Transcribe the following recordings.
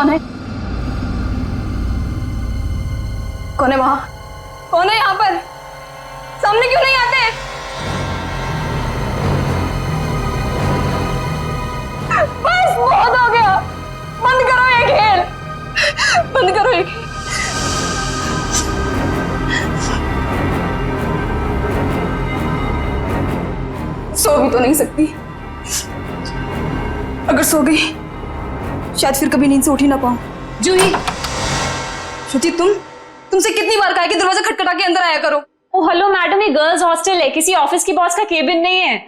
कौन है? कौन है वहां? कौन है यहाँ पर? सामने क्यों नहीं आते? बस बहुत हो गया, बंद करो ये खेल, बंद करो ये खेल। सो भी तो नहीं सकती, अगर सो गई शायद फिर कभी नींद से उठ ही ना पाऊं। जूही, श्रुति तुमसे कितनी बार कहा है कि दरवाजा खटखटा के अंदर आया करो। ओ हेलो मैडम, ये गर्ल्स हॉस्टल है, किसी ऑफिस की बॉस का केबिन नहीं है।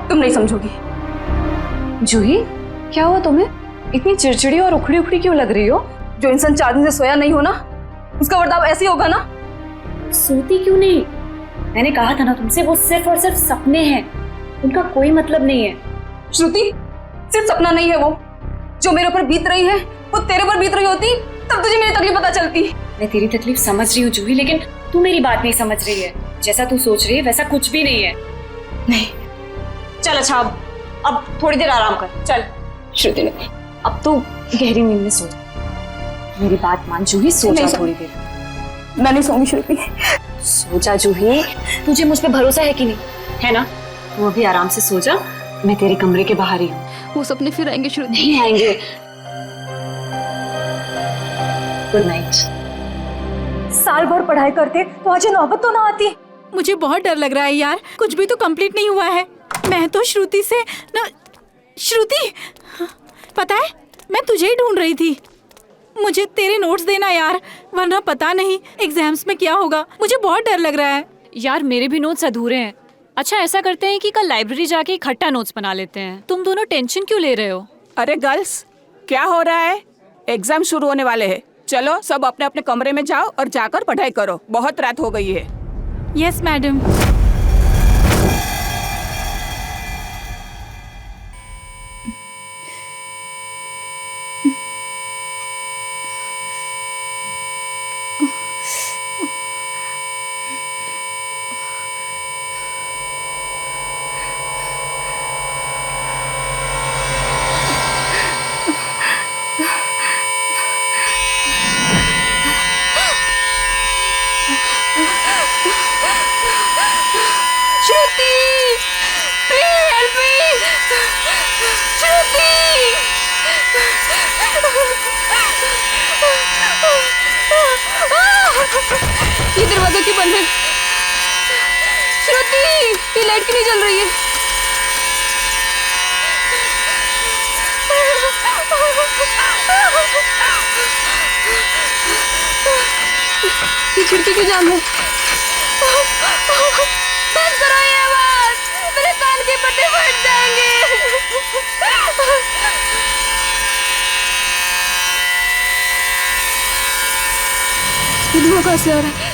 तुम नहीं समझोगी। जूही, क्या हुआ तुम्हें? इतनी चिड़चिड़ी और उखड़ी उखड़ी क्यों लग रही हो? जो इंसान 4 दिन से सोया नहीं हो ना, उसका बर्ताव ऐसे ही होगा ना। सोती क्यों नहीं? मैंने कहा था ना तुमसे, वो सिर्फ और सिर्फ सपने हैं, उनका कोई मतलब नहीं है। श्रुति, सिर्फ सपना नहीं है वो, जो मेरे ऊपर बीत रही है वो तेरे पर बीत रही होती तब तुझे मेरी तकलीफ पता चलती। मैं तेरी तकलीफ समझ रही हूँ जूही, लेकिन तू मेरी बात नहीं समझ रही है। जैसा तू सोच रही है वैसा कुछ भी नहीं है। नहीं, चल अच्छा, अब थोड़ी देर आराम कर। चल श्रुति नहीं, अब तो गहरी नींद में सो जा। मेरी बात मान जूही, सो जा थोड़ी देर। मैं नहीं सोऊंगी श्रुति। सो जा जूही, तुझे मुझ पे भरोसा है कि नहीं? है ना? तू अभी आराम से सो जा, मैं तेरे कमरे के बाहर ही हूँ। वो सपने फिर आएंगे श्रुति। नहीं आएंगे। Good night. साल भर पढ़ाई करते तो आज नौबत तो ना आती। मुझे बहुत डर लग रहा है यार, कुछ भी तो कंप्लीट नहीं हुआ है। मैं तो श्रुति से ना, श्रुति पता है मैं तुझे ही ढूंढ रही थी। मुझे तेरे नोट्स देना यार, वरना पता नहीं एग्जाम्स में क्या होगा। मुझे बहुत डर लग रहा है यार। मेरे भी नोट्स अधूरे हैं। अच्छा ऐसा करते हैं कि कल लाइब्रेरी जाके इकट्ठा नोट्स बना लेते हैं। तुम दोनों टेंशन क्यों ले रहे हो? अरे गर्ल्स, क्या हो रहा है? एग्जाम शुरू होने वाले हैं। चलो सब अपने अपने कमरे में जाओ और जाकर पढ़ाई करो, बहुत रात हो गई है। Yes madam. ये दरवाजा क्यों बंद है? श्रुति, ये लाइट क्यों नहीं जल रही है? ये खिड़की क्यों जाम है? बंद करो ये आवाज, मेरे कान के पट्टे फट जाएंगे। ये धुआं कहाँ से आ रहा है?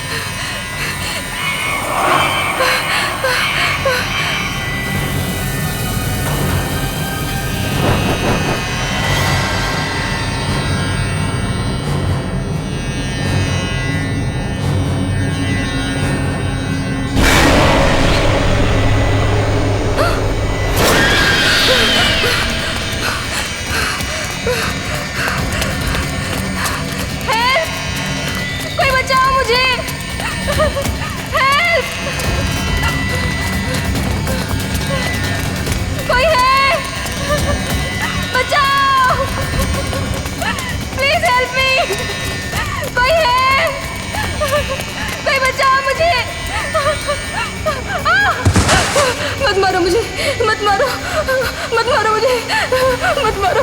कोई बचाओ मुझे! हेल्प! कोई है? बचाओ! Please help me! कोई है? कोई बचाओ मुझे! मत मारो मुझे! मत मारो! मत मारो मुझे! मत मारो!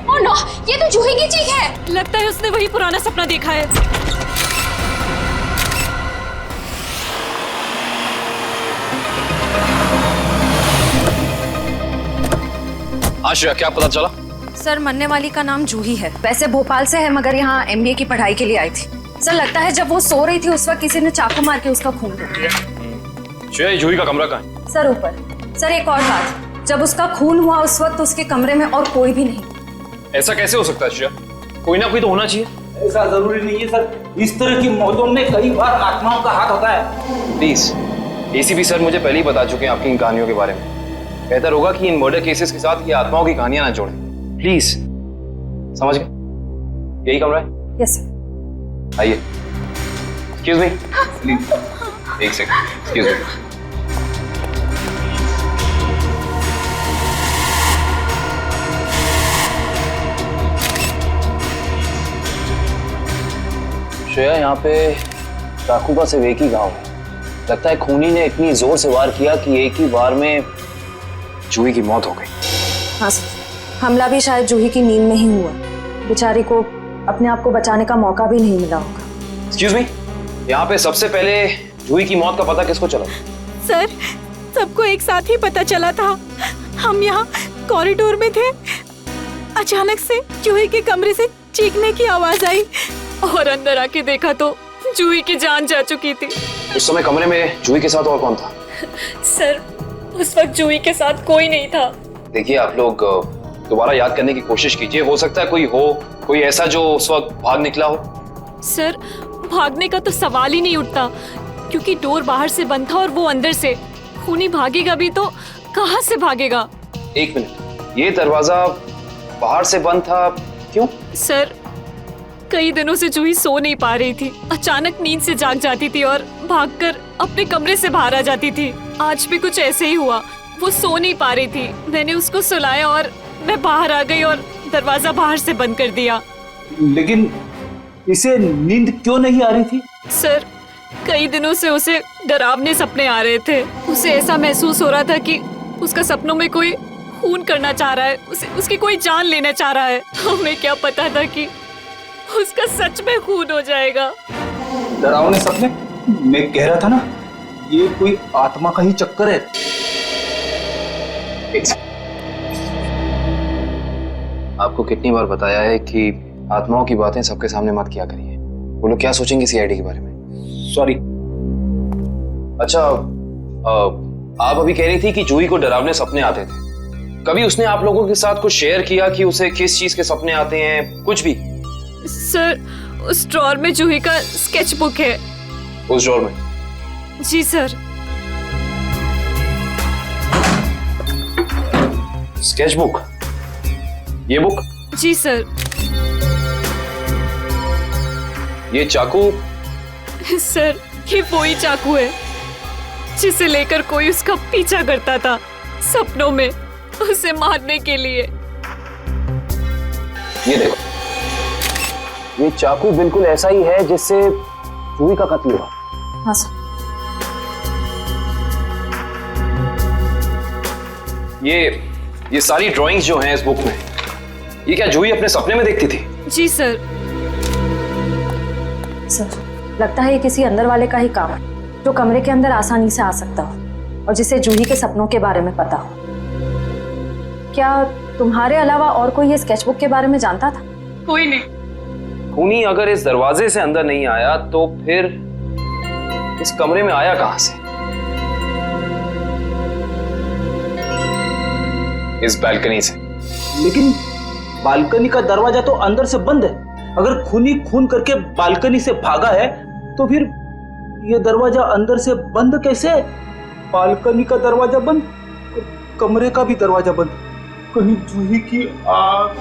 ओह नो, ये तो जूही की चीख है। लगता है उसने वही पुराना सपना देखा है। आश्रया, क्या पता चला? सर, मरने वाली का नाम जूही है। वैसे भोपाल से है, मगर यहाँ MBA की पढ़ाई के लिए आई थी। सर, लगता है जब वो सो रही थी उस वक्त किसी ने चाकू मार के उसका खून कर दिया। श्रेया, जूही का कमरा कहाँ है? सर ऊपर। सर एक और बात, जब उसका खून हुआ उस वक्त उसके कमरे में और कोई भी नहीं। ऐसा कैसे हो सकता है श्रेया? कोई ना कोई तो होना चाहिए। ऐसा जरूरी नहीं है सर, इस तरह की मौतों में कई बार आत्माओं का हाथ होता है। प्लीज, एसीपी सर मुझे पहले ही बता चुके हैं आपकी इन कहानियों के बारे में। बेहतर होगा कि इन मर्डर केसेस के साथ ये आत्माओं की कहानियां ना जोड़ें। प्लीज, समझ गए? यही कमरा है? Yes sir. आइए। एक्सक्यूज मी, प्लीज एक सेकंड, एक्सक्यूज मी। श्रेया, यहाँ पे चाकू का सिर्फ एक ही घाव है। लगता है खूनी ने इतनी जोर से वार किया कि एक ही वार में जूही की मौत हो गई। हाँ सर, हमला भी शायद जूही की नींद में ही हुआ। बेचारी को अपने आप को बचाने का मौका भी नहीं मिला होगा। एक्सक्यूज मी, यहाँ पे सबसे पहले जूही की मौत का पता किसको चला? सर, सबको एक साथ ही पता चला था। हम यहाँ कॉरिडोर में थे, अचानक से जूही के कमरे से चीखने की आवाज आई और अंदर आके देखा तो जूही की जान जा चुकी थी। उस समय कमरे में जूही के साथ और कौन था? सर, उस वक्त जूही के साथ कोई नहीं था। देखिए, आप लोग दोबारा याद करने की कोशिश कीजिए। हो सकता है कोई ऐसा जो उस वक्त भाग निकला हो। सर, भागने का तो सवाल ही नहीं उठता, क्योंकि डोर बाहर से बंद था और वो अंदर से। खूनी भागेगा भी तो कहाँ से भागेगा? एक मिनट, ये दरवाजा बाहर से बंद था, क्यों? सर, कई दिनों से जूही सो नहीं पा रही थी। अचानक नींद से जाग जाती थी और भागकर अपने कमरे से बाहर आ जाती थी। आज भी कुछ ऐसे ही हुआ। वो सो नहीं पा रही थी, मैंने उसको सुलाया और मैं बाहर आ गई और दरवाजा बाहर से बंद कर दिया। लेकिन इसे नींद क्यों नहीं आ रही थी? सर, कई दिनों से उसे डरावने सपने आ रहे थे। उसे ऐसा महसूस हो रहा था कि उसका सपनों में कोई खून करना चाह रहा है, उसकी कोई जान लेना चाह रहा है। हमें क्या पता था कि उसका सच में खून हो जाएगा। डरावने सपने? मैं कह रहा था ना, ये कोई आत्मा का ही चक्कर है। आपको कितनी बार बताया है कि आत्माओं की बातें सबके सामने मत किया करिए। वो लोग क्या सोचेंगे सीआईडी के बारे में? सॉरी। अच्छा, आप अभी कह रही थी कि जूही को डरावने सपने आते थे। कभी उसने आप लोगों के साथ कुछ शेयर किया कि उसे किस चीज के सपने आते हैं? कुछ भी? सर, उस ड्रॉर में जूही का स्केच बुक है। उस ड्रॉर में? जी सर। Sketch book? ये बुक? जी सर। ये चाकू? सर, ये वही चाकू है जिसे लेकर कोई उसका पीछा करता था सपनों में, उसे मारने के लिए। ये देखो, ये चाकू बिल्कुल ऐसा ही है जिससे जूही का कत्ल हुआ। हाँ सर। ये सारी ड्राइंग्स जो हैं इस बुक में, ये क्या जूही अपने सपने में देखती थी? जी सर। सर, लगता है ये किसी अंदर वाले का ही काम है, जो कमरे के अंदर आसानी से आ सकता हो और जिसे जूही के सपनों के बारे में पता हो। क्या तुम्हारे अलावा और कोई ये स्केचबुक के बारे में जानता था? कोई नहीं। खूनी अगर इस दरवाजे से अंदर नहीं आया तो फिर इस कमरे में आया कहां से? इस बालकनी से। लेकिन बालकनी का दरवाजा तो अंदर से बंद है। अगर खूनी खून करके बालकनी से भागा है तो फिर ये दरवाजा अंदर से बंद कैसे? बालकनी का दरवाजा बंद, कमरे का भी दरवाजा बंद। कहीं जूही की आग?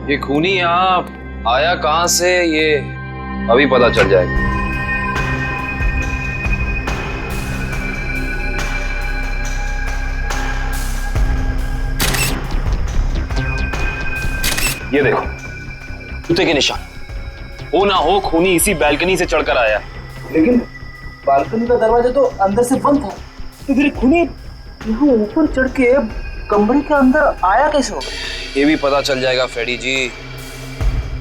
ये खूनी यहाँ आया कहां से, ये अभी पता चल जाएगा। ये देखो, जूते के निशान। हो ना हो खूनी इसी बालकनी से चढ़कर आया। लेकिन बालकनी का दरवाजा तो अंदर से बंद था, तो फिर खूनी यहाँ ऊपर चढ़ के कमरे के अंदर आया कैसे होगा? ये भी पता चल जाएगा फ्रेडी जी।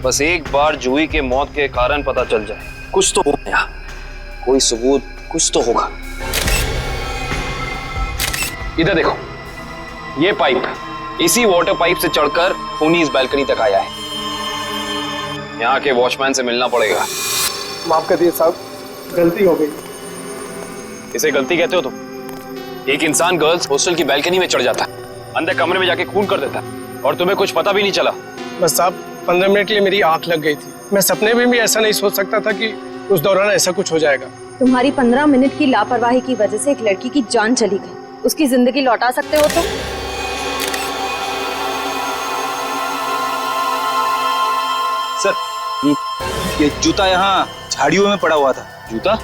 बस एक बार जूही के मौत के कारण पता चल जाए, कुछ तो होगा यहाँ, कोई सबूत कुछ तो होगा। इधर देखो, ये पाइप, इसी वाटर पाइप से चढ़कर खूनी इस बालकनी तक आया है। यहाँ के वॉचमैन से मिलना पड़ेगा। माफ कर दिए साहब, गलती हो गई। इसे गलती कहते हो तुम? एक इंसान गर्ल्स हॉस्टल की बालकनी में चढ़ जाता है, अंदर कमरे में जाके खून कर देता है और तुम्हें कुछ पता भी नहीं चला। बस साहब, 15 मिनट के लिए मेरी आंख लग गई थी। मैं सपने में भी ऐसा नहीं सोच सकता था कि उस दौरान ऐसा कुछ हो जाएगा। तुम्हारी 15 मिनट की लापरवाही की वजह से एक लड़की की जान चली गई, उसकी जिंदगी लौटा सकते हो तुम? सर, ये जूता यहाँ झाड़ियों में पड़ा हुआ था। जूता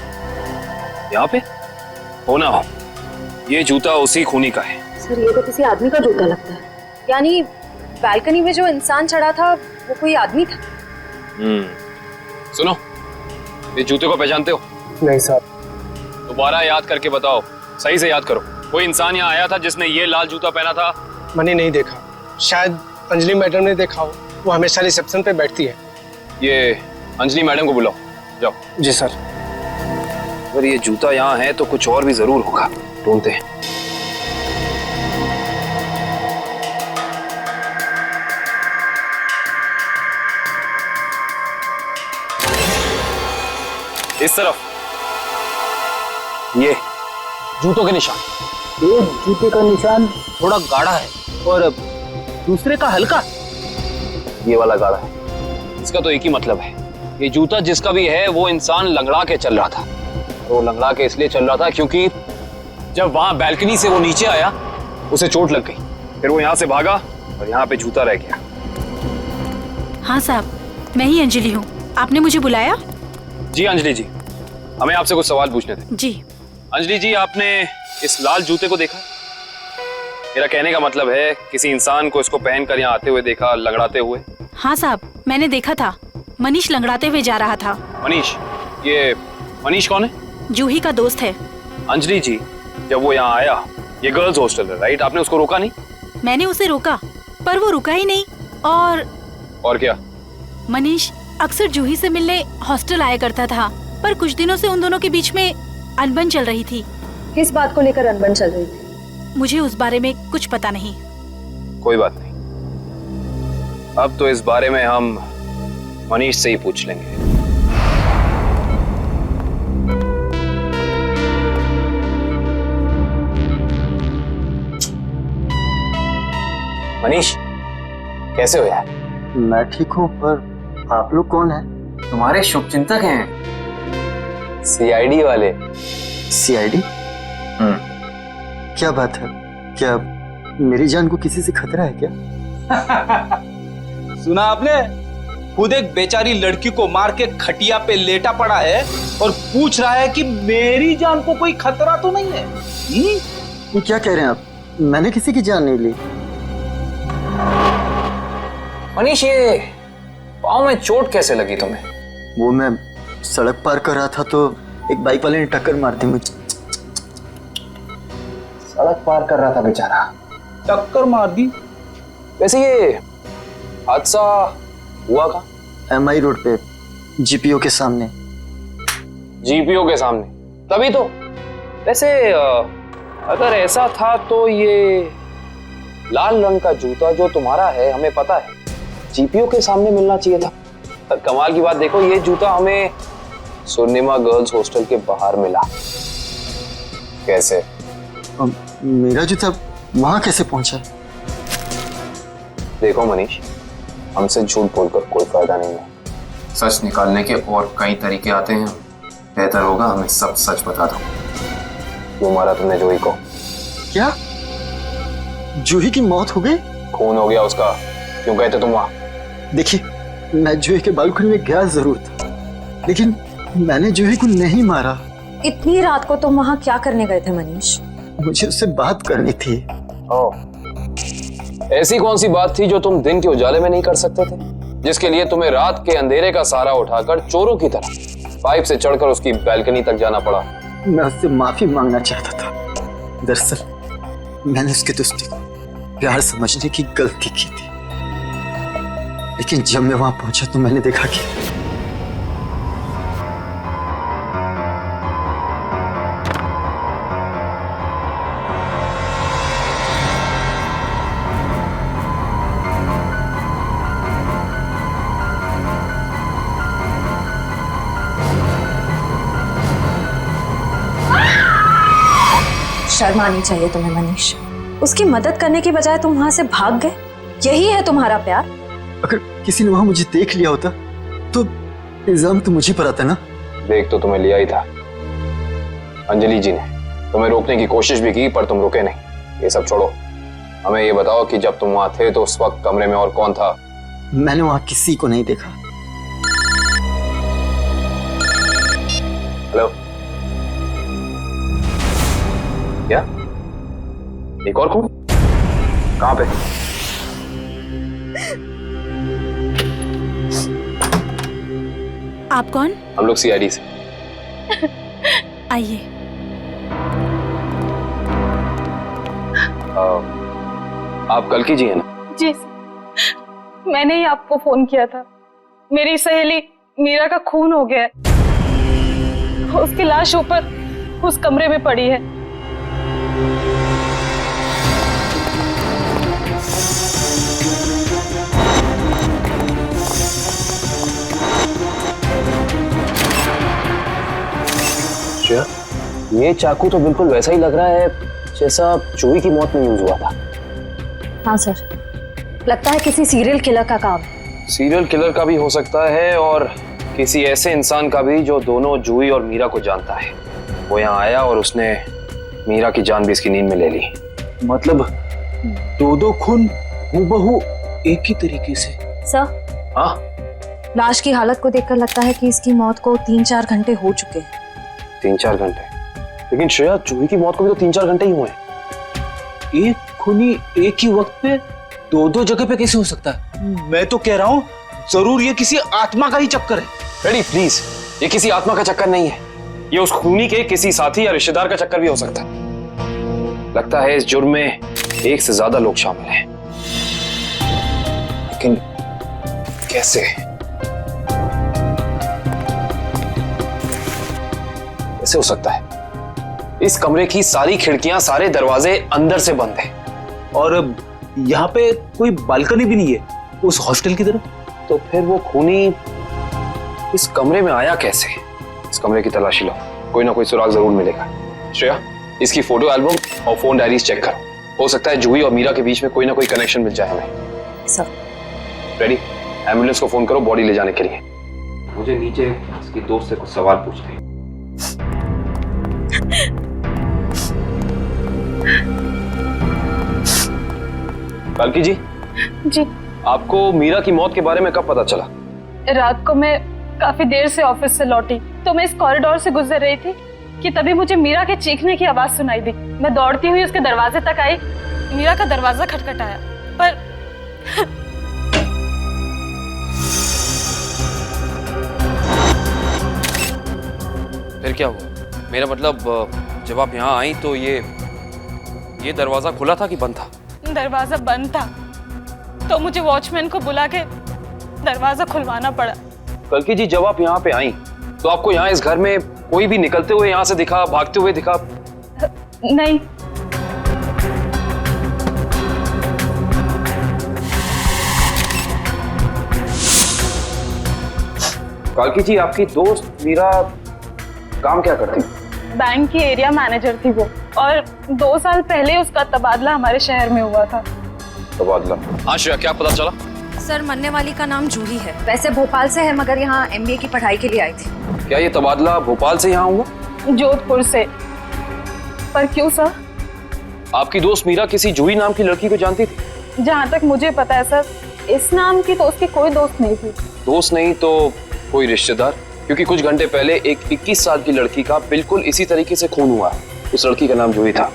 यहाँ पे? हो ना हो, ये जूता उसी खूनी का है। सर, ये तो किसी आदमी का जूता लगता है। यानी बालकनी में जो इंसान चढ़ा था वो कोई आदमी था? सुनो, ये जूते को पहचानते हो? नहीं साहब। दोबारा याद करके बताओ, सही से याद करो। कोई इंसान यहाँ आया था जिसने ये लाल जूता पहना था? मैंने नहीं देखा, शायद अंजलि मैडम ने देखा हो, वो हमेशा रिसेप्शन पे बैठती है। ये अंजलि मैडम को बुलाओ, जाओ। जी सर। अगर ये जूता यहाँ है तो कुछ और भी जरूर होगा, ढूंढते हैं। इस तरफ ये जूतों के निशान। एक जूते का निशान थोड़ा गाढ़ा है और दूसरे का हल्का। ये वाला गाढ़ा है। इसका तो एक ही मतलब है, ये जूता जिसका भी है वो इंसान लंगड़ा के चल रहा था। वो लंगड़ा के इसलिए चल रहा था क्योंकि जब वहां बैल्कनी से वो नीचे आया उसे चोट लग गई, फिर वो यहाँ से भागा और यहाँ पे जूता रह गया। हाँ साहब, मैं ही अंजलि हूँ। आपने मुझे बुलाया? जी अंजलि जी, हमें आपसे कुछ सवाल पूछने थे। जी। अंजलि जी, आपने इस लाल जूते को देखा? मेरा कहने का मतलब है किसी इंसान को इसको पहनकर यहाँ आते हुए देखा, लंगड़ाते हुए? हाँ साहब, मैंने देखा था। मनीष लंगड़ाते हुए जा रहा था। मनीष? ये मनीष कौन है? जूही का दोस्त है। अंजलि जी, जब वो यहाँ आया, ये गर्ल्स हॉस्टल है राइट, आपने उसको रोका नहीं? मैंने उसे रोका पर वो रुका ही नहीं। और क्या? मनीष अक्सर जूही से मिलने हॉस्टल आया करता था, पर कुछ दिनों से उन दोनों के बीच में अनबन चल रही थी। किस बात को लेकर अनबन चल रही थी? मुझे उस बारे में कुछ पता नहीं। कोई बात नहीं, अब तो इस बारे में हम मनीष से ही पूछ लेंगे। मनीष, कैसे हो यार? मैं ठीक हूँ, पर आप लोग कौन हैं? तुम्हारे शुभचिंतक हैं, सीआईडी वाले। सीआईडी? क्या बात है? क्या मेरी जान को किसी से खतरा है क्या? सुना आपने? खुद एक बेचारी लड़की को मार के खटिया पे लेटा पड़ा है और पूछ रहा है कि मेरी जान को कोई खतरा तो नहीं है। ये क्या कह रहे हैं आप? मैंने किसी की जान नहीं ली। मनीष, ये पाँव में चोट कैसे लगी तुम्हें? वो मैं सड़क पार कर रहा था तो एक बाइक वाले ने टक्कर मार दी मुझे। सड़क पार कर रहा था बेचारा, टक्कर मार दी? वैसे ये हादसा हुआ कहाँ? MI रोड पे, जीपीओ के सामने। जीपीओ के सामने? तभी तो। वैसे अगर ऐसा था तो ये लाल रंग का जूता जो तुम्हारा है, हमें पता है जीपीओ के सामने मिलना चाहिए था। पर कमाल की बात देखो, ये जूता हमें स्वर्णिमा गर्ल्स हॉस्टल के बाहर मिला। कैसे? मेरा जूता वहां कैसे पहुंचा? देखो मनीष, हमसे झूठ बोलकर कोई फायदा नहीं है। सच निकालने के और कई तरीके आते हैं। बेहतर होगा हमें सब सच बता दो। क्यों मारा तुमने जूही को? क्या जूही की मौत हो गई? खून हो गया उसका। क्यों गए थे तुम वहां? देखिए, मैं जूही के बालकनी में गया जरूर था, लेकिन मैंने जूही को नहीं मारा। इतनी रात को तुम वहाँ क्या करने गए थे मनीष? मुझे उससे बात करनी थी। ऐसी कौन सी बात थी जो तुम दिन के उजाले में नहीं कर सकते थे, जिसके लिए तुम्हें रात के अंधेरे का सहारा उठाकर चोरों की तरह पाइप से चढ़कर उसकी बैल्कनी तक जाना पड़ा? मैं उससे माफी मांगना चाहता था। दरअसल मैंने उसके दोस्ती को प्यार समझने की गलती की थी, लेकिन जब मैं वहां पहुंचा तो मैंने देखा कि शर्म आनी चाहिए तुम्हें मनीष। उसकी मदद करने की बजाय तुम वहां से भाग गए। यही है तुम्हारा प्यार? अगर किसी ने वहां मुझे देख लिया होता तो इल्जाम तो मुझे पर आता ना। देख तो तुम्हें लिया ही था। अंजलि जी ने तुम्हें रोकने की कोशिश भी की पर तुम रुके नहीं। ये सब छोड़ो, हमें ये बताओ कि जब तुम वहां थे तो उस वक्त कमरे में और कौन था? मैंने वहां किसी को नहीं देखा। हेलो, क्या एक और खून? कहां पे? आप कौन? हम लोग सीआईडी से। आइए। आप कल की जी है ना? जी सर, मैंने ही आपको फोन किया था। मेरी सहेली मीरा का खून हो गया है। उसकी लाश ऊपर उस कमरे में पड़ी है। श्रेया, ये चाकू तो बिल्कुल वैसा ही लग रहा है जैसा जूही की मौत में यूज हुआ था। हाँ सर, लगता है किसी सीरियल किलर का काम। सीरियल किलर का भी हो सकता है और किसी ऐसे इंसान का भी जो दोनों जूही और मीरा को जानता है। वो यहाँ आया और उसने मीरा की जान भी इसकी नींद में ले ली। मतलब दो खून हूबहू एक ही तरीके से। सर, हाँ, लाश की हालत को देखकर लगता है कि इसकी मौत को 3-4 घंटे हो चुके हैं। 3-4 घंटे? लेकिन श्रेया, जूही की मौत को भी तो 3-4 घंटे ही हुए हैं। एक खूनी एक ही वक्त पे दो जगह पे कैसे हो सकता है? मैं तो कह रहा हूँ जरूर ये किसी आत्मा का ही चक्कर है। रेडी प्लीज, ये किसी आत्मा का चक्कर नहीं है। ये उस खूनी के किसी साथी या रिश्तेदार का चक्कर भी हो सकता है। लगता है इस जुर्म में एक से ज्यादा लोग शामिल हैं। लेकिन कैसे? कैसे हो सकता है? इस कमरे की सारी खिड़कियां, सारे दरवाजे अंदर से बंद हैं। और यहाँ पे कोई बालकनी भी नहीं है उस हॉस्टल की तरफ। तो फिर वो खूनी इस कमरे में आया कैसे? इस कमरे की तलाशी लो, कोई ना कोई सुराग जरूर मिलेगा। श्रेया, इसकी फोटो एल्बम और फोन डायरीज चेक करो। हो सकता है जूही और मीरा के बीच में कोई ना कोई कनेक्शन मिल जाए हमें। सर, रेडी, एम्बुलेंस को फोन करो बॉडी ले जाने के लिए। मुझे नीचे इसकी दोस्त से कुछ सवाल पूछने हैं। कल्की जी, जी, आपको मीरा की मौत के बारे में कब पता चला? रात को मैं काफी देर से ऑफिस से लौटी तो मैं इस कॉरिडोर से गुजर रही थी कि तभी मुझे मीरा के चीखने की आवाज सुनाई दी। मैं दौड़ती हुई उसके दरवाजे तक आई। मीरा का दरवाजा खटखटाया पर फिर क्या हुआ? मेरा मतलब जब आप यहाँ आई तो ये दरवाजा खुला था कि बंद था? दरवाजा बंद था तो मुझे वॉचमैन को बुला के दरवाजा खुलवाना पड़ा। कल्की जी, जब आप यहाँ पे आई तो आपको यहाँ इस घर में कोई भी निकलते हुए यहाँ से दिखा, भागते हुए दिखा? नहीं। कल्की जी, आपकी दोस्त मीरा काम क्या करती? बैंक की एरिया मैनेजर थी वो, और 2 साल पहले उसका तबादला हमारे शहर में हुआ था। तबादला? हाँ श्रेया, क्या पता चला? सर, मरने वाली का नाम जूही है। वैसे भोपाल से है मगर यहाँ MBA की पढ़ाई के लिए आई थी। क्या ये तबादला भोपाल से यहाँ हुआ? जोधपुर से। पर क्यों सर? आपकी दोस्त मीरा किसी जूही नाम की लड़की को जानती थी? जहाँ तक मुझे पता है सर, इस नाम की तो उसकी कोई दोस्त नहीं थी। दोस्त नहीं तो कोई रिश्तेदार? क्योंकि कुछ घंटे पहले एक 21 साल की लड़की का बिल्कुल इसी तरीके से खून हुआ। उस लड़की का नाम जूही था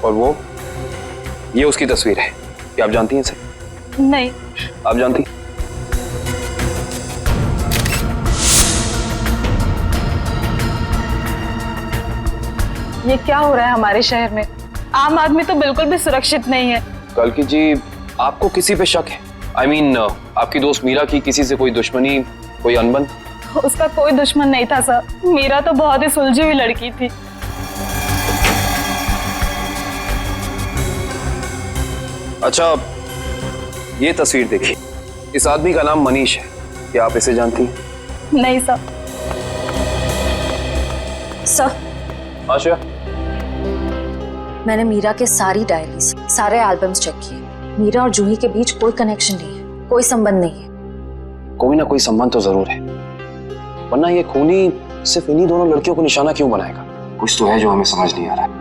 और ये उसकी तस्वीर है। क्या आप जानती हैं इसे? नहीं। आप जानती? ये क्या हो रहा है हमारे शहर में? आम आदमी तो बिल्कुल भी सुरक्षित नहीं है। कल्की जी, आपको किसी पे शक है? I mean, आपकी दोस्त मीरा की किसी से कोई दुश्मनी, कोई अनबन? उसका कोई दुश्मन नहीं था सर। मीरा तो बहुत ही सुलझी हुई लड़की थी। अच्छा, ये तस्वीर देखिए। इस आदमी का नाम मनीष है। क्या आप इसे जानती हैं? नहीं सर। सर, आशा, मैंने मीरा के सारी डायरीज, सारे एल्बम्स चेक किए। मीरा और जूही के बीच कोई कनेक्शन नहीं है, कोई संबंध नहीं है। कोई ना कोई संबंध तो जरूर है, वरना ये खूनी सिर्फ इन्हीं दोनों लड़कियों को निशाना क्यों बनाएगा? कुछ तो है जो हमें समझ नहीं आ रहा है।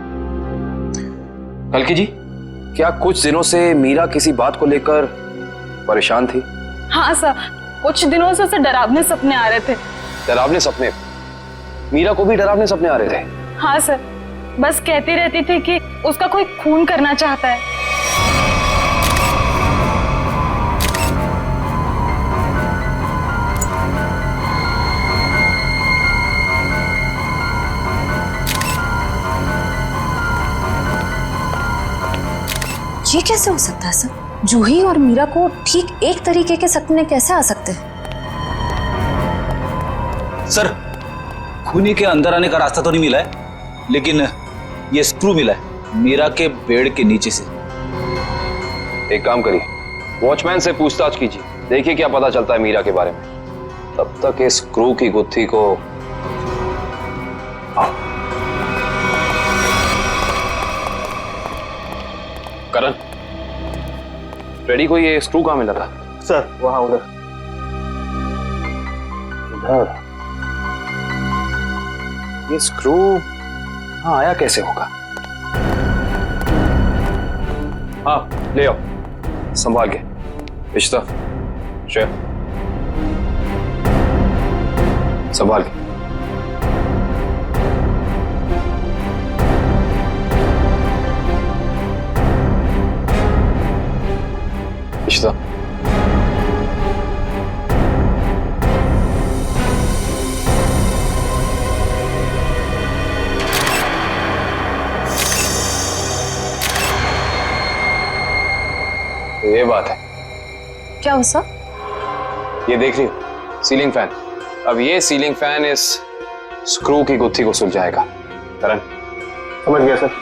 कल्कि जी, क्या कुछ दिनों से मीरा किसी बात को लेकर परेशान थी? हाँ सर, कुछ दिनों से उसे डरावने सपने आ रहे थे। डरावने सपने? मीरा को भी डरावने सपने आ रहे थे? हाँ सर, बस कहती रहती थी कि उसका कोई खून करना चाहता है। ये कैसे हो सकता है सर? जूही और मीरा को ठीक एक तरीके के सपने कैसे आ सकते हैं? सर, खूनी के अंदर आने का रास्ता तो नहीं मिला है, लेकिन ये स्क्रू मिला है मीरा के बेड के नीचे से। एक काम करिए, वॉचमैन से पूछताछ कीजिए, देखिए क्या पता चलता है मीरा के बारे में। तब तक इस स्क्रू की गुत्थी को करण, रेडी को ये स्क्रू कहाँ मिला था? सर वहां उधर। इधर? ये स्क्रू हाँ आया कैसे होगा? हाँ ले आओ, संभाल के। इश्ता, श्रेया, संभाल के। इश्ता, ये बात है। क्या हो सर? ये देख रही हो सीलिंग फैन? अब ये सीलिंग फैन इस स्क्रू की गुत्थी को सुलझाएगा। करण, समझ गया सर।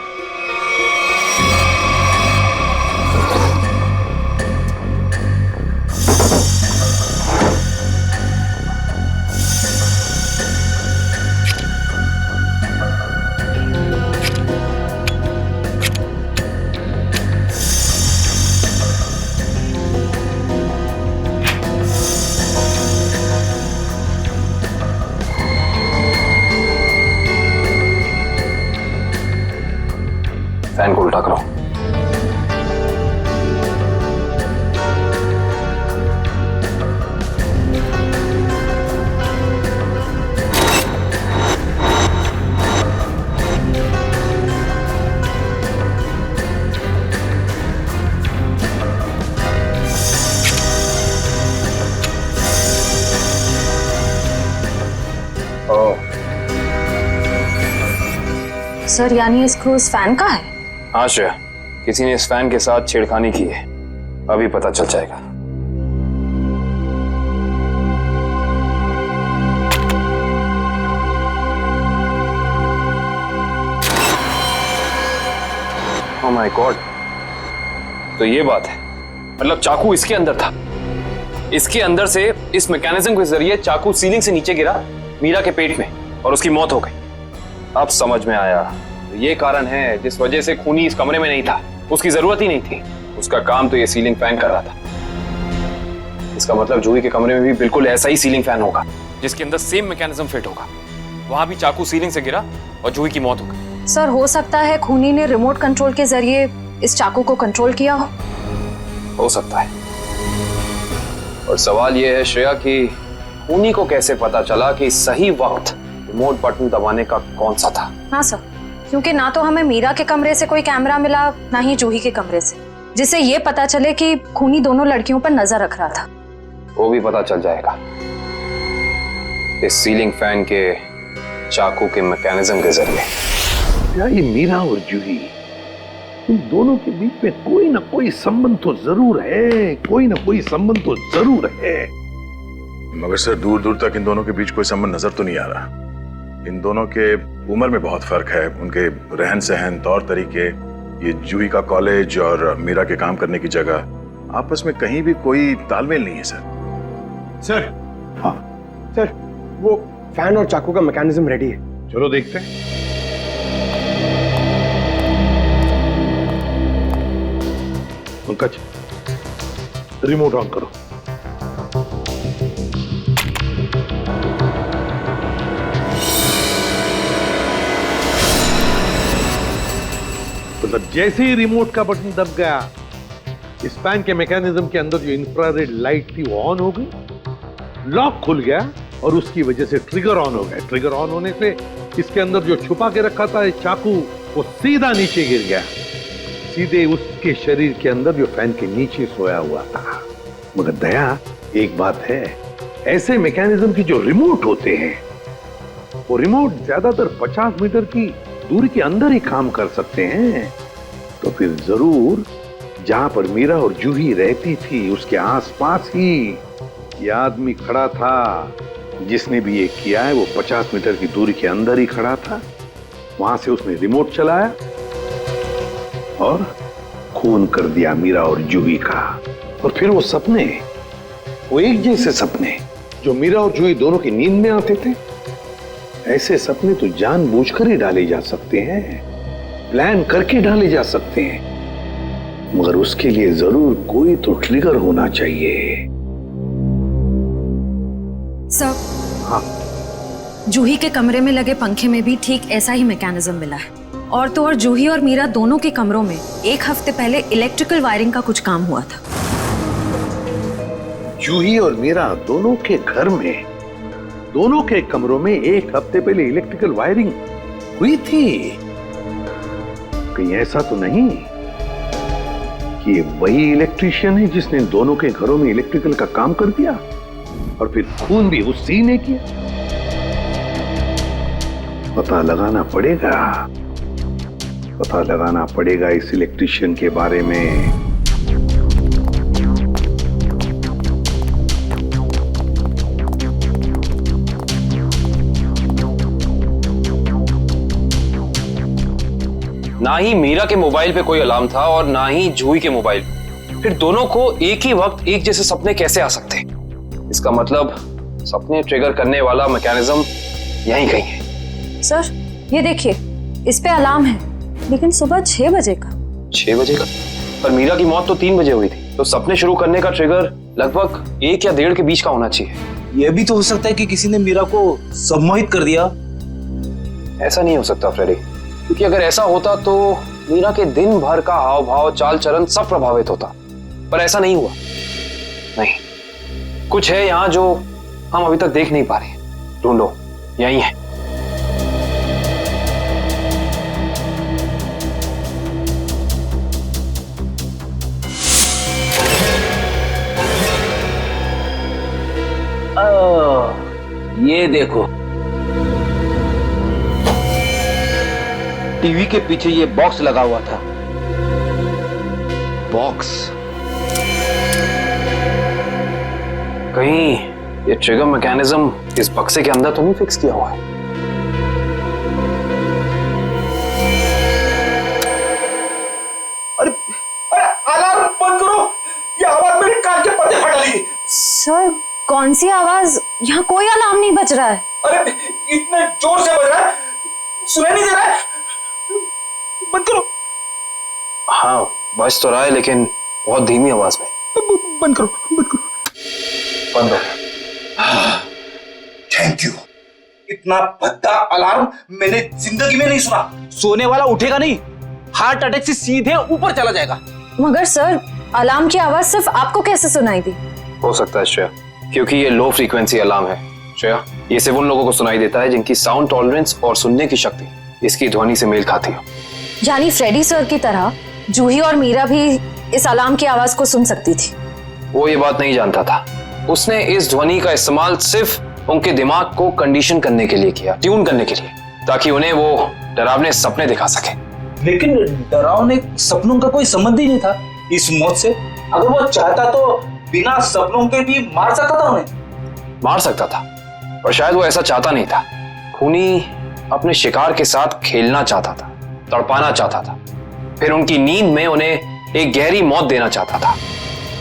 फैन को उल्टा करो। सर यानी ये स्क्रू इस फैन का है? हाँ श्रेया, किसी ने इस फैन के साथ छेड़खानी की है, अभी पता चल जाएगा। ओह माय गॉड, तो ये बात है, मतलब चाकू इसके अंदर था। इसके अंदर से इस मैकेनिज्म के जरिए चाकू सीलिंग से नीचे गिरा मीरा के पेट में और उसकी मौत हो गई। अब समझ में आया, ये कारण है जिस वजह से खूनी इस कमरे में नहीं था। उसकी जरूरत ही नहीं थी, उसका काम तो ये सीलिंग फैन कर रहा था। इसका मतलब जूही के कमरे में भी बिल्कुल ऐसा ही सीलिंग फैन होगा जिसके अंदर सेम मैकेनिज्म फिट होगा। वहां भी चाकू सीलिंग से गिरा और जूही की मौत हो गई। सर हो सकता है खूनी ने रिमोट कंट्रोल के जरिए इस चाकू को कंट्रोल किया हो सकता है। और सवाल यह है श्रेया कि खूनी को कैसे पता चला कि सही वक्त रिमोट बटन दबाने का कौन सा था? हाँ सर, क्योंकि ना तो हमें मीरा के कमरे से कोई कैमरा मिला, ना ही जूही के कमरे से, जिससे ये पता चले कि खूनी दोनों लड़कियों पर नजर रख रहा था। वो भी पता चल जाएगा इस सीलिंग फैन के चाकू के मैकेनिज्म के जरिए। क्या ये मीरा और जूही, इन दोनों के बीच में कोई ना कोई संबंध तो जरूर है, कोई ना कोई संबंध तो जरूर है। मगर सर दूर दूर तक इन दोनों के बीच कोई संबंध नजर तो नहीं आ रहा। इन दोनों के उम्र में बहुत फर्क है, उनके रहन सहन, तौर तरीके, ये जूही का कॉलेज और मीरा के काम करने की जगह, आपस में कहीं भी कोई तालमेल नहीं है सर। सर, हाँ सर, वो फैन और चाकू का मैकेनिज्म रेडी है। चलो देखते हैं। पंकज, रिमोट ऑन करो। मगर जैसे ही रिमोट का बटन दब गया, इस फैन के मैकेनिज्म के अंदर जो इंफ्रारेड लाइट थी वो ऑन हो गई, लॉक खुल गया और उसकी वजह से ट्रिगर ऑन हो गया। ट्रिगर ऑन होने से इसके अंदर जो छुपा के रखा था चाकू, वो सीधा नीचे गिर गया, सीधे उसके शरीर के अंदर जो फैन के नीचे सोया हुआ था। मगर दया, एक बात है, ऐसे मैकेनिज्म की जो रिमोट होते हैं, वो रिमोट ज्यादातर 50 मीटर की दूरी के अंदर ही काम कर सकते हैं। तो फिर जरूर जहां पर मीरा और जूही रहती थी उसके आसपास ही ये आदमी खड़ा था। जिसने भी ये किया है वो 50 मीटर की दूरी के अंदर ही खड़ा था। वहां से उसने रिमोट चलाया और खून कर दिया मीरा और जूही का। और फिर वो सपने, वो एक जैसे सपने जो मीरा और जूही दोनों की नींद में आते थे, ऐसे सपने तो जानबूझकर ही डाले जा सकते हैं, प्लान करके डाले जा सकते हैं, मगर उसके लिए जरूर कोई तो ट्रिगर होना चाहिए। सर, हाँ, जूही के कमरे में लगे पंखे में भी ठीक ऐसा ही मैकेनिज्म मिला है। और तो और जूही और मीरा दोनों के कमरों में 1 हफ्ते पहले इलेक्ट्रिकल वायरिंग का कुछ काम हुआ था। जूही और मीरा दोनों के घर में, दोनों के कमरों में 1 हफ्ते पहले इलेक्ट्रिकल वायरिंग हुई थी। कहीं ऐसा तो नहीं कि ये वही इलेक्ट्रीशियन है जिसने दोनों के घरों में इलेक्ट्रिकल का काम कर दिया और फिर खून भी उसी ने किया? पता लगाना पड़ेगा इस इलेक्ट्रीशियन के बारे में। ना ही मीरा के मोबाइल पे कोई अलार्म था और ना ही जूही के मोबाइल पे। फिर दोनों को एक ही वक्त एक जैसे सपने कैसे आ सकते हैं? इसका मतलब सपने ट्रिगर करने वाला मैकेनिज्म यहीं कहीं है। सर, ये देखिए, इस पे अलार्म है, लेकिन सुबह 6 बजे का। 6 बजे का? पर मीरा की मौत तो 3 बजे हुई थी, तो सपने शुरू करने का ट्रिगर लगभग 1 या 1.5 के बीच का होना चाहिए। यह भी तो हो सकता है कि किसी ने मीरा को सम्मोहित कर दिया। ऐसा नहीं हो सकता फ्रेडी, क्योंकि अगर ऐसा होता तो मीरा के दिन भर का हाव भाव, चाल चलन सब प्रभावित होता। पर ऐसा नहीं हुआ। नहीं, कुछ है यहाँ जो हम अभी तक देख नहीं पा रहे। ढूंढो, यही है। ये देखो, टीवी के पीछे ये बॉक्स लगा हुआ था। बॉक्स? कहीं ये ट्रिगर मैकेनिज्म इस बक्से के अंदर तो नहीं फिक्स किया हुआ है? अरे अलार्म बंद करो, ये आवाज मेरे कान के पर्दे फटा ली। सर, कौन सी आवाज? यहाँ कोई अलार्म नहीं बज रहा है। अरे इतने जोर से बज रहा है, सुनाई नहीं दे रहा है। बंद करो। हाँ, बज तो रहा है, लेकिन बहुत धीमी आवाज में। बंद करो, बंद करो। बंद हो। Thank you. इतना भद्दा अलार्म मैंने जिंदगी में नहीं सुना। सोने वाला उठेगा नहीं, हार्ट अटैक से सीधे ऊपर चला जाएगा। मगर सर, अलार्म की आवाज सिर्फ आपको कैसे सुनाई दी? हो सकता है श्रेया, क्योंकि ये लो फ्रीक्वेंसी अलार्म है। श्रेया, ये सिर्फ उन लोगों को सुनाई देता है जिनकी साउंड टॉलरेंस और सुनने की शक्ति इसकी ध्वनि से मेल खाती है। यानी फ्रेडी सर की तरह जूही और मीरा भी इस अलार्म की आवाज को सुन सकती थी। वो ये बात नहीं जानता था। उसने इस ध्वनि का इस्तेमाल सिर्फ उनके दिमाग को कंडीशन करने के लिए किया, ट्यून करने के लिए, ताकि उन्हें वो डरावने सपने दिखा सके। लेकिन डरावने सपनों का कोई संबंध ही नहीं था इस मौत से। अगर वो चाहता तो बिना सपनों के भी मार सकता था उन्हें। मार सकता था, पर शायद वो ऐसा चाहता नहीं था। खूनी अपने शिकार के साथ खेलना चाहता था, तड़पाना चाहता था, फिर उनकी नींद में उन्हें एक गहरी मौत देना चाहता था।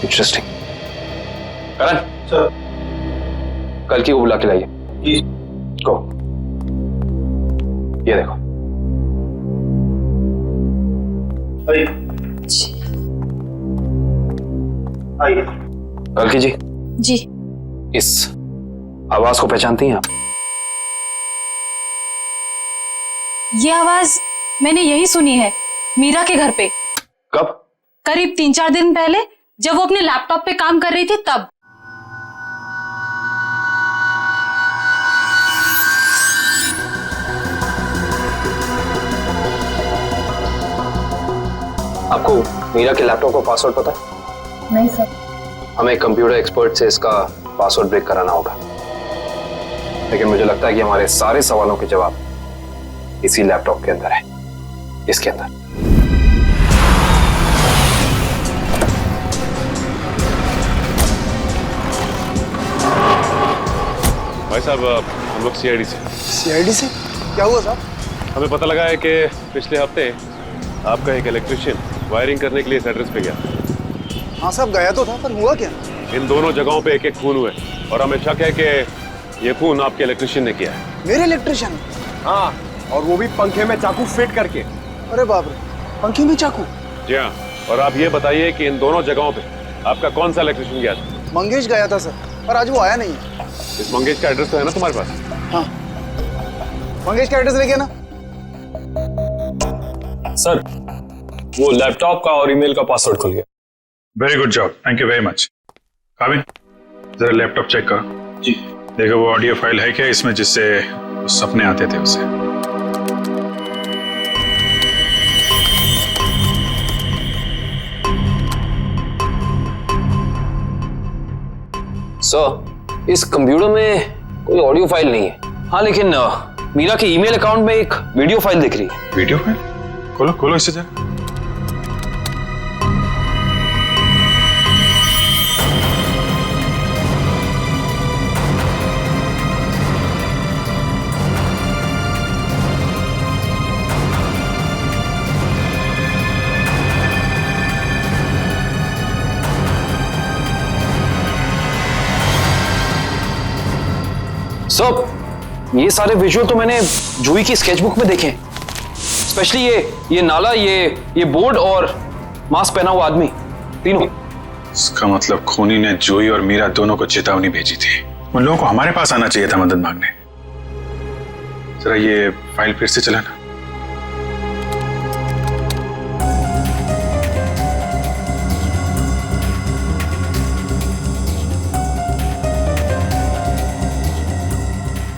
इंटरेस्टिंग। करण सर, कल की को बुला के लाइए। जी। को ये देखो। आइए। कल की जी। जी। इस आवाज को पहचानती हैं आप? ये आवाज मैंने यही सुनी है। मीरा के घर पे। कब? करीब 3-4 दिन पहले, जब वो अपने लैपटॉप पे काम कर रही थी तब। आपको मीरा के लैपटॉप का पासवर्ड पता है? नहीं सर। हमें कंप्यूटर एक्सपर्ट से इसका पासवर्ड ब्रेक कराना होगा, लेकिन मुझे लगता है कि हमारे सारे सवालों के जवाब इसी लैपटॉप के अंदर है, इसके अंदर। भाई साहब, हम लोग सीआईडी से। सीआईडी से? क्या हुआ साहब? हमें पता लगा है कि पिछले हफ्ते आपका एक इलेक्ट्रिशियन वायरिंग करने के लिए इस एड्रेस पे गया। हाँ साहब, गया तो था, पर हुआ क्या? इन दोनों जगहों पे एक एक खून हुए और हमें शक है कि ये खून आपके इलेक्ट्रिशियन ने किया है। मेरे इलेक्ट्रिशियन? हाँ, और वो भी पंखे में चाकू फिट करके। अरे बाप रे, पंखे में चाकू? जी हाँ, और आप ये बताइए कि इन दोनों जगहों पे आपका कौन सा इलेक्ट्रिशियन गया था? मंगेश गया था सर, पर आज वो आया नहीं है। इस मंगेश का एड्रेस तो है ना तुम्हारे पास? हाँ, मंगेश का एड्रेस लेके ना। सर, वो लैपटॉप का और ईमेल का पासवर्ड खुल गया। Very good job, thank you very much. काबिन, जरा लैपटॉप चेक करो। जी। देखो वो ऑडियो फाइल है क्या इसमें, जिससे सपने आते थे उसे? सर, इस कंप्यूटर में कोई ऑडियो फाइल नहीं है। हाँ, लेकिन मीरा के ईमेल अकाउंट में एक वीडियो फाइल दिख रही है। Video file? खोलो खोलो इसे जरा। सर, ये सारे विजुअल तो मैंने जूही की स्केचबुक में देखे, स्पेशली ये नाला, ये बोर्ड और मास्क पहना हुआ आदमी, तीनों। इसका मतलब खूनी ने जूही और मीरा दोनों को चेतावनी भेजी थी। उन लोगों को हमारे पास आना चाहिए था मदद मांगने। जरा ये फाइल फिर से चलाना।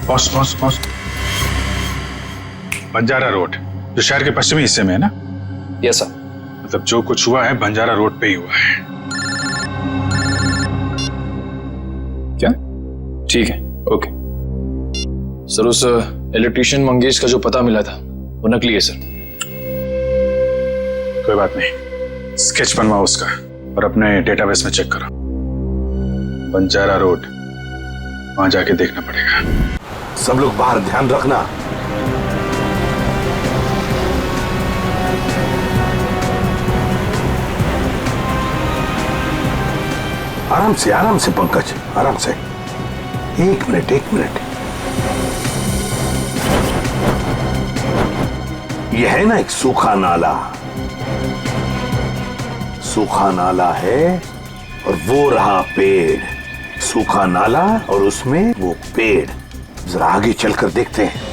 Boss boss boss, Banjara road जो शहर के पश्चिमी हिस्से में है ना? Yes sir. मतलब जो कुछ हुआ है बंजारा रोड पे ही हुआ है। क्या? ठीक है, ओके। सर, उस इलेक्ट्रिशियन मंगेश का जो पता मिला था वो नकली है सर। कोई बात नहीं, स्केच बनवाओ उसका और अपने डेटाबेस में चेक करो। बंजारा रोड, वहां जाके देखना पड़ेगा। सब लोग बाहर ध्यान रखना। आराम से पंकज, आराम से। एक मिनट। यह है ना एक सूखा नाला है और वो रहा पेड़। सूखा नाला और उसमें वो पेड़। जरा आगे चलकर देखते हैं।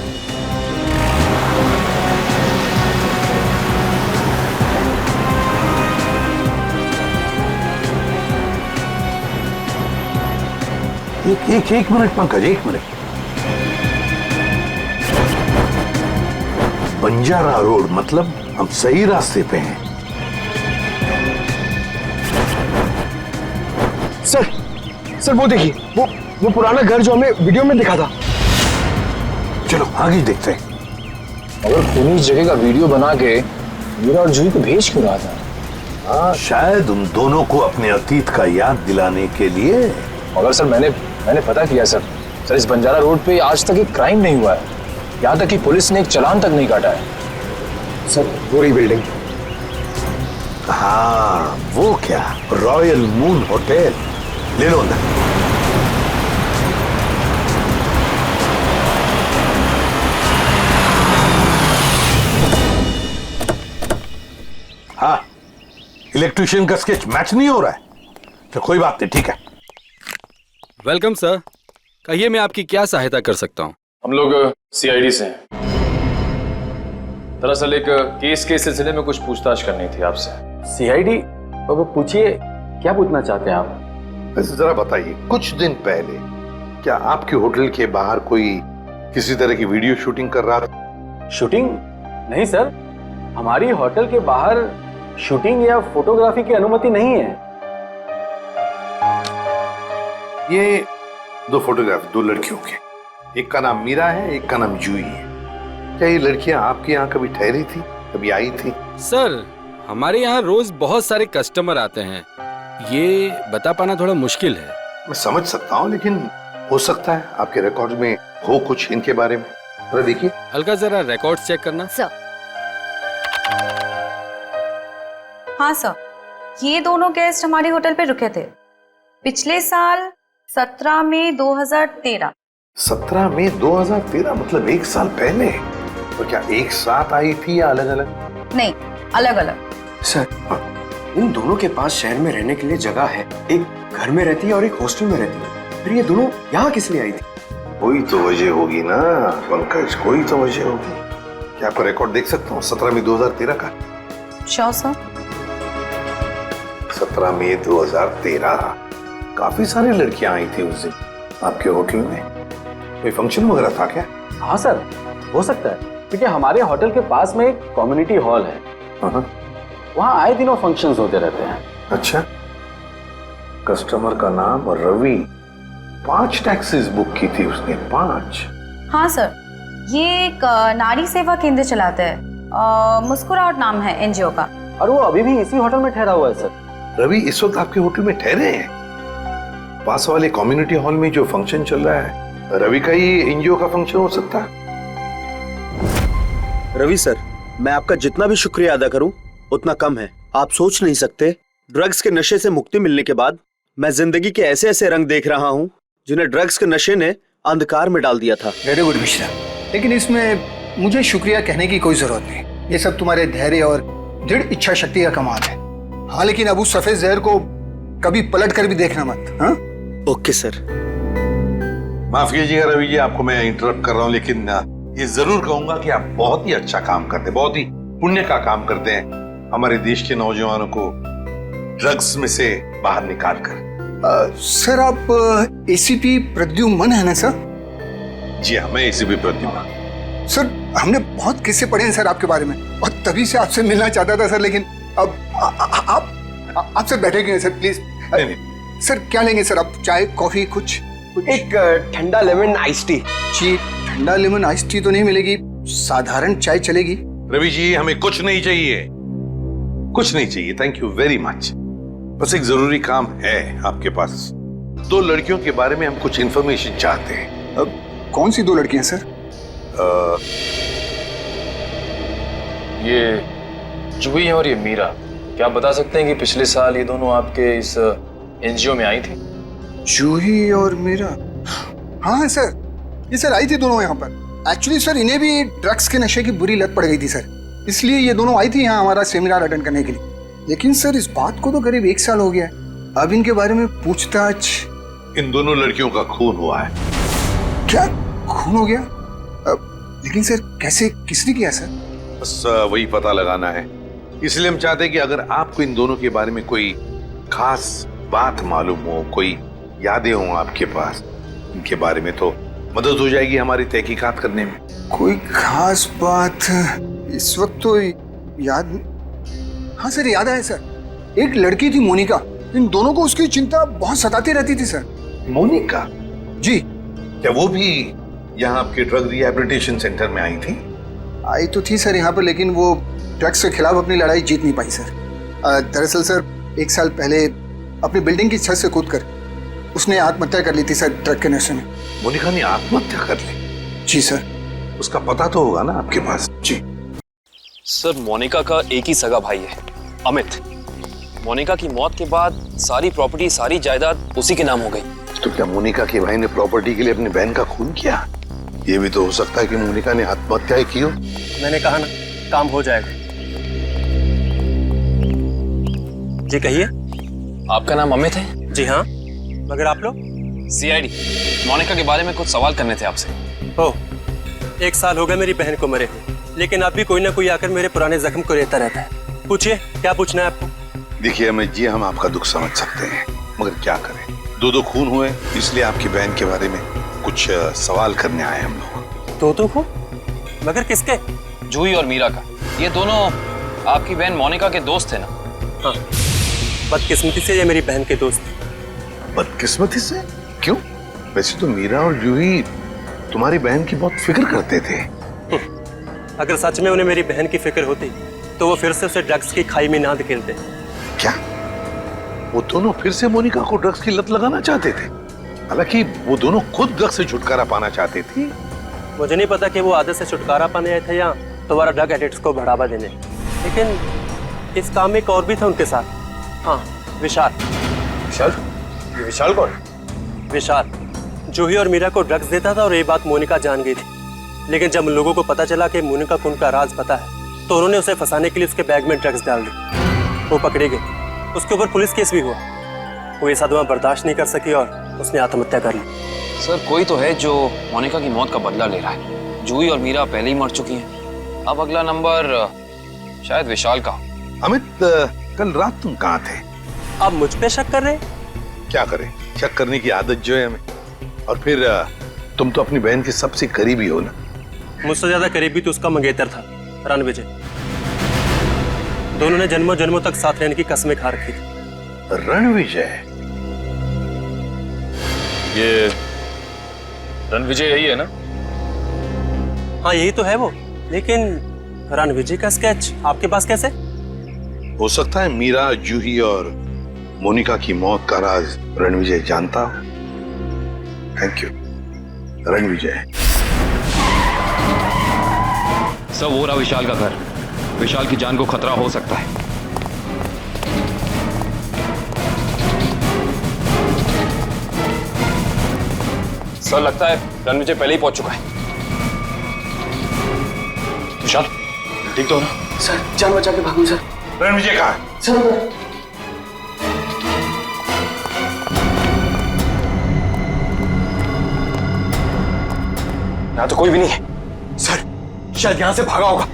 एक मिनट पंकज, एक मिनट। बंजारा रोड मतलब हम सही रास्ते पे हैं। सर वो देखिए, वो पुराना घर जो हमें वीडियो में दिखा था। चलो आगे देखते हैं। अगर खूनी इस जगह का वीडियो बना के मीरा और जूही को भेज क्यों रहा था? हाँ, शायद उन दोनों को अपने अतीत का याद दिलाने के लिए। मगर सर, मैंने पता किया सर, इस बंजारा रोड पे आज तक एक क्राइम नहीं हुआ है। यहाँ तक कि पुलिस ने एक चालान तक नहीं काटा है। सर, वो रही बिल्डिंग। हाँ, वो क्या, रॉयल मून होटल। ले लो अंदर। हाँ, इलेक्ट्रिशियन का स्केच मैच नहीं हो रहा है। तो कोई बात नहीं, ठीक है। वेलकम सर, कहिए मैं आपकी क्या सहायता कर सकता हूँ? हम लोग सीआईडी से हैं। दरअसल एक केस के सिलसिले में कुछ पूछताछ करनी थी आपसे। सीआईडी? तो पूछिए, क्या पूछना चाहते हैं आप? वैसे जरा बताइए, कुछ दिन पहले क्या आपके होटल के बाहर कोई किसी तरह की वीडियो शूटिंग कर रहा था? शूटिंग? नहीं सर, हमारी होटल के बाहर शूटिंग या फोटोग्राफी की अनुमति नहीं है। ये दो फोटोग्राफ दो लड़कियों के, एक का नाम मीरा है, एक का नाम जूही है। क्या ये लड़कियां आपके यहाँ कभी ठहरी थी, कभी आई थी? सर, हमारे यहाँ रोज बहुत सारे कस्टमर आते हैं, ये बता पाना थोड़ा मुश्किल है। मैं समझ सकता हूँ, लेकिन हो सकता है आपके रिकॉर्ड में हो कुछ इनके बारे में। जरा देखिए। अलका, जरा रिकॉर्ड्स चेक करना। सर। हाँ सर, ये दोनों गेस्ट हमारे होटल पे रुके थे पिछले साल 17 मई 2013। 17 मई 2013 मतलब 1 साल पहले। और क्या एक साथ आई थी या अलग अलग? नहीं, अलग अलग। सर, इन दोनों के पास शहर में रहने के लिए जगह है, एक घर में रहती है और एक हॉस्टल में रहती है, फिर ये दोनों यहाँ किस लिए आई थी? कोई तो वजह होगी ना पंकज, कोई तो वजह होगी। क्या आपको रिकॉर्ड देख सकता हूँ 17 मई 2013 का? Sure sir. 17 मई 2013 काफी सारी लड़कियां आई थी उस दिन आपके होटल में। कोई फंक्शन वगैरह था क्या? हाँ सर, हो सकता है, क्योंकि हमारे होटल के पास में एक कम्युनिटी हॉल है, वहाँ आए दिनों फंक्शंस होते रहते हैं। अच्छा, कस्टमर का नाम और रवि, 5 टैक्सीज बुक की थी उसने, 5। हाँ सर, ये एक नारी सेवा केंद्र चलाते हैं, मुस्कुराहट नाम है एनजीओ का। और वो अभी भी इसी होटल में ठहरा हुआ है सर। रवि इस वक्त आपके होटल में ठहरे हैं? पास वाले कम्युनिटी हॉल में जो फंक्शन चल रहा है, रवि का ही एनजीओ का फंक्शन हो सकता है। रवि सर, मैं आपका जितना भी शुक्रिया अदा करूं उतना कम है। आप सोच नहीं सकते, ड्रग्स के नशे से मुक्ति मिलने के बाद मैं जिंदगी के ऐसे ऐसे रंग देख रहा हूं जिन्हें ड्रग्स के नशे ने अंधकार में डाल दिया था। वेरी गुड मिश्रा, लेकिन इसमें मुझे शुक्रिया कहने की कोई जरूरत नहीं। ये सब तुम्हारे धैर्य और दृढ़ इच्छा शक्ति का कमाल है। हाँ, लेकिन अब उस सफेद जहर को कभी पलट कर भी देखना मत। हाँ? Okay sir. माफ कीजिएगा रवि जी, आपको मैं इंटरप्ट कर रहा हूँ, लेकिन ये जरूर कहूंगा कि आप बहुत ही अच्छा काम करते हैं, बहुत ही पुण्य का काम करते हैं हमारे देश के नौजवानों को ड्रग्स में से बाहर निकाल कर। सर, आप एसीपी प्रद्युमन है ना सर? जी हाँ, मैं एसीपी प्रद्युमन। सर, हमने बहुत किस्से पढ़े हैं सर आपके बारे में, और तभी से आपसे मिलना चाहता था सर, लेकिन अब आप सर बैठे क्यों हैं सर, प्लीज। नहीं। सर, क्या लेंगे सर आप? चाय, कॉफी, कुछ? एक ठंडा लेमन आइस टी। जी, ठंडा लेमन आइस टी तो नहीं मिलेगी, साधारण चाय चलेगी। रवि जी, हमें कुछ नहीं चाहिए, कुछ नहीं चाहिए, थैंक यू वेरी मच। बस एक जरूरी काम है आपके पास। 2 लड़कियों के बारे में हम कुछ इंफॉर्मेशन चाहते हैं। अब कौन सी 2 लड़कियां सर? ये जूही और ये मीरा, क्या आप बता सकते हैं कि पिछले साल ये दोनों आपके इस एनजीओ में आई थी? जूही और मीरा? हाँ सर, ये सर आई थी दोनों यहाँ पर। एक्चुअली सर, इन्हें भी ड्रग्स के नशे की बुरी लत पड़ गई थी सर, इसलिए ये दोनों आई थी यहाँ हमारा सेमिनार अटेंड करने के लिए। लेकिन सर, इस बात को तो करीब 1 साल हो गया है, अब इनके बारे में पूछताछ। इन दोनों लड़कियों का खून हुआ है। क्या खून हो गया? लेकिन सर, कैसे, किसने किया सर? बस वही पता लगाना है, इसलिए हम चाहते हैं कि अगर आपको इन दोनों के बारे में कोई खास बात मालूम हो, कोई यादें हो आपके पास इनके बारे में, तो मदद हो जाएगी हमारी तहकीकात करने में। कोई खास बात इस वक्त तो याद। हाँ सर, याद आया सर, एक लड़की थी मोनिका, इन दोनों को उसकी चिंता बहुत सताती रहती थी सर। मोनिका? जी। क्या वो भी यहाँ आपके ड्रग रिहैबिलिटेशन सेंटर में आई थी? आई तो थी सर यहाँ पर, लेकिन वो ड्रग्स के खिलाफ अपनी लड़ाई जीत नहीं पाई सर। दरअसल सर, 1 साल पहले अपनी बिल्डिंग की छत से कूदकर उसने आत्महत्या कर ली थी सर, ड्रग के नशे में। मोनिका ने आत्महत्या कर ली? जी सर। उसका पता तो होगा ना आपके पास? जी सर, मोनिका का एक ही सगा भाई है, अमित। मोनिका की मौत के बाद सारी प्रॉपर्टी, सारी जायदाद उसी के नाम हो गई। तो क्या मोनिका के भाई ने प्रॉपर्टी के लिए अपनी बहन का खून किया? ये भी तो हो सकता है कि मोनिका ने आत्महत्या की हो। मैंने कहा ना, काम हो जाएगा। जी कहिए। आपका नाम अमित है? जी हाँ, मगर आप लोग? सीआईडी। मोनिका के बारे में कुछ सवाल करने थे आपसे। ओह, 1 साल हो गए मेरी बहन को मरे हुए। लेकिन अब भी कोई ना कोई आकर मेरे पुराने जख्म को लेता रहता है। पूछिए, क्या पूछना है आपको? देखिए अमित जी, हम आपका दुख समझ सकते हैं, मगर क्या करें, दो खून हुए, इसलिए आपकी बहन के बारे में कुछ सवाल करने आए हम लोग। दो खून? मगर किसके? जूही और मीरा का। ये दोनों आपकी बहन मोनिका के दोस्त थे ना? हाँ, बदकिस्मती से ये मेरी बहन के दोस्त थे। बदकिस्मती से? क्यों? वैसे तो मीरा और जूही तुम्हारी बहन की बहुत फिक्र करते थे। अगर सच में उन्हें मेरी बहन की फिक्र होती तो वो फिर से उसे ड्रग्स की खाई में ना धकेलते। क्या वो दोनों फिर से मोनिका को ड्रग्स की लत लगाना चाहते थे? हालांकि वो दोनों खुद ड्रग्स से छुटकारा पाना चाहते थे। मुझे नहीं पता कि वो आदत से छुटकारा पाने आए थे या दोबारा ड्रग एडिक्ट्स को बढ़ावा देने, लेकिन इस काम में एक और भी था उनके साथ। हाँ, विशाल। विशाल? ये विशाल कौन? विशाल जूही और मीरा को ड्रग्स देता था और ये बात मोनिका जान गई थी। लेकिन जब उन लोगों को पता चला कि मोनिका को उनका राज पता है तो उन्होंने उसे फंसाने के लिए उसके बैग में ड्रग्स डाल दी। वो पकड़े गए, उसके ऊपर पुलिस केस भी हुआ। वो ये सदमा बर्दाश्त नहीं कर सकी और उसने आत्महत्या कर ली। सर, कोई तो है जो मोनिका की मौत का बदला ले रहा है। जूही और मीरा पहले ही मर चुकी हैं। अब अगला नंबर शायद विशाल का। अमित, कल रात तुम कहाँ थे? आप मुझ पे शक कर रहे हैं? क्या करें, शक करने की आदत जो है हमें। और फिर तुम तो अपनी बहन के सबसे करीबी हो ना। मुझसे ज्यादा करीबी तो उसका मंगेतर था, रणविजय। दोनों ने जन्मों जन्मों तक साथ रहने की कस्में खा रखी थी। रणविजय? ये रणविजय यही है ना? हाँ, यही तो है वो। लेकिन रणविजय का स्केच आपके पास कैसे? हो सकता है मीरा, जूही और मोनिका की मौत का राज रणविजय जानता हो। Thank you Ranvijay. सब हो रहा विशाल का घर। विशाल की जान को खतरा हो सकता है। सर, लगता है रणविजय पहले ही पहुंच चुका है। विशाल, ठीक तो हो ना? सर, जान बचा के भागूं सर। रणविजय कहाँ है? सर, यहाँ तो कोई भी नहीं है। सर, शायद यहाँ से भागा होगा।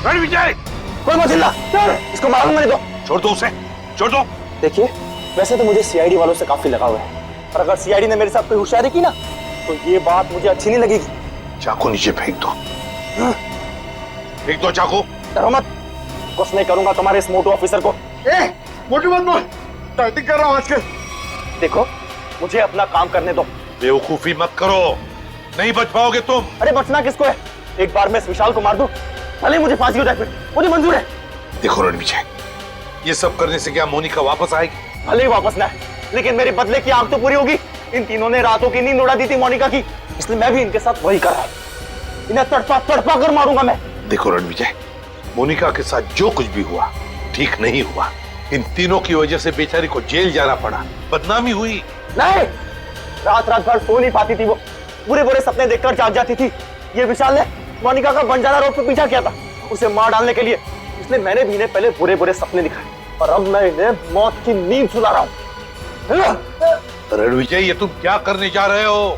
रणविजय! कोई मत हिलना सर, इसको मारूंगा नहीं तो। छोड़ दो उसे, छोड़ दो। देखिए, वैसे तो मुझे सीआईडी वालों से काफी लगाव है, पर अगर सीआईडी ने मेरे साथ कोई होशियारी की ना तो ये बात मुझे अच्छी नहीं लगेगी। चाकू नीचे फेंक दो। फेंक दो चाकू। डरो मत, कुछ नहीं करूंगा तुम्हारे इस मोटू ऑफिसर को। मोटू मत बोल, टाइटिंग कर रहा हूं आजकल। देखो, मुझे अपना काम करने दो। बेवकूफी मत करो, नहीं बच पाओगे तुम। अरे बचना किसको है? एक बार मैं इस विशाल को मार दूं, भले मुझे फांसी हो जाए, फिर मुझे मंजूर है। देखो रणविजय, ये सब करने से क्या मोनिका वापस आएगी? भले ही वापस ना, लेकिन मेरी बदले की आंख तो पूरी होगी। इन तीनों ने रातों की नींद उड़ा दी थी मोनिका की, इसलिए मैं भी इनके साथ वही कर रहा हूं। इन्हें तड़पा तड़पा कर मारूंगा मैं। देखो रणविजय, मोनिका के साथ जो कुछ भी हुआ ठीक नहीं हुआ। इन तीनों की वजह से बेचारी को जेल जाना पड़ा, बदनामी हुई। नहीं, रात रात भर सो नहीं पाती थी वो, बुरे बुरे सपने देखकर जाग जाती थी। ये विशाल ने मोनिका का बंजारा रोड पे पीछा किया था उसे मार डालने के लिए, इसलिए मैंने भी इन्हें पहले बुरे बुरे सपने दिखाए और अब मैं इन्हें मौत की नींद सुला रहा हूं। रणविजय, ये तुम क्या करने जा रहे हो?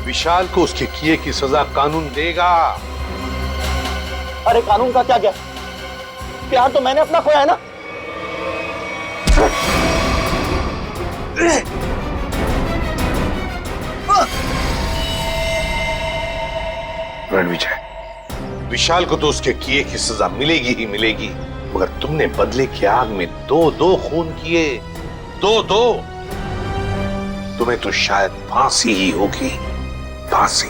विशाल को उसके किए की सजा कानून देगा। अरे कानून का क्या? प्यार तो मैंने अपना खोया है ना। रणविजय, विशाल को तो उसके किए की सजा मिलेगी ही मिलेगी, मगर तुमने बदले की आग में दो खून किए, दो। तुम्हें तो शायद फांसी ही होगी, फांसी।